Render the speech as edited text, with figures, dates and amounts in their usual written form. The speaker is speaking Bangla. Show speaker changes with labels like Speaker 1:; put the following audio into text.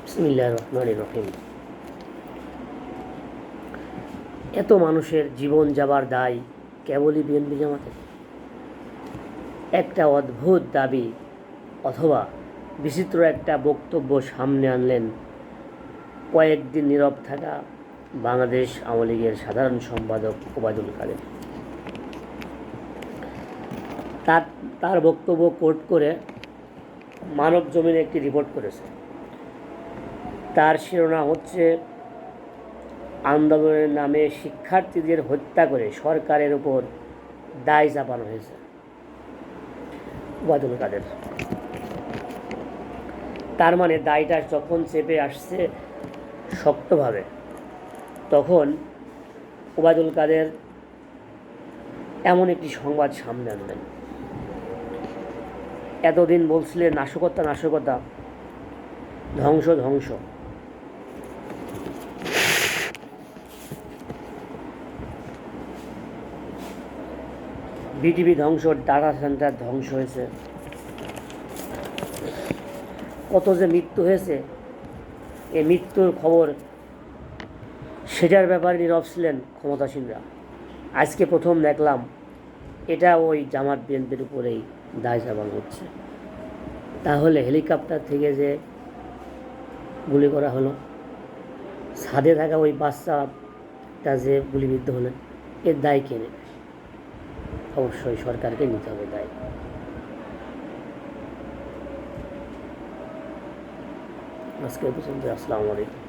Speaker 1: বিসমিল্লাহির রহমানির রহিম। এত মানুষের জীবন যাবার দায় কেবলই বিএনপি জামাতের? একটা অদ্ভুত দাবি অথবা বিচিত্র একটা বক্তব্য সামনে আনলেন কয়েকদিন নীরব থাকা বাংলাদেশ আওয়ামী লীগের সাধারণ সম্পাদক ওবায়দুল কাদের। তার বক্তব্য কোট করে মানব জমিনে একটি রিপোর্ট করেছে। তার শিরোনাম হচ্ছে, আন্দোলনের নামে শিক্ষার্থীদের হত্যা করে সরকারের উপর দায় চাপানো হয়েছে। ওবায়দুল কাদের তার মানে দায়টা যখন চেপে আসছে শক্তভাবে, তখন ওবায়দুল কাদের এমন একটি সংবাদ সামনে আনলেন। এতদিন বলছিলেন নাশকতা নাশকতা, ধ্বংস ধ্বংস। বিটিভি ধ্বংস, ডাটা সেন্টার ধ্বংস হয়েছে, কত যে মৃত্যু হয়েছে, এই মৃত্যুর খবর সেটার ব্যাপারে নীরব ছিলেন ক্ষমতাসীনরা। আজকে প্রথম দেখলাম এটা ওই জামাত বিএনপির উপরেই দায় চাপানো হচ্ছে। তাহলে হেলিকপ্টার থেকে যে গুলি করা হলো, ছাদে থাকা ওই বাচ্চাটা যে গুলিবিদ্ধ হলেন, এর দায় কে নেবে? অবশ্যই সরকারকে নিতে হবে দায়। আজকে পর্যন্ত। আসসালামু আলাইকুম।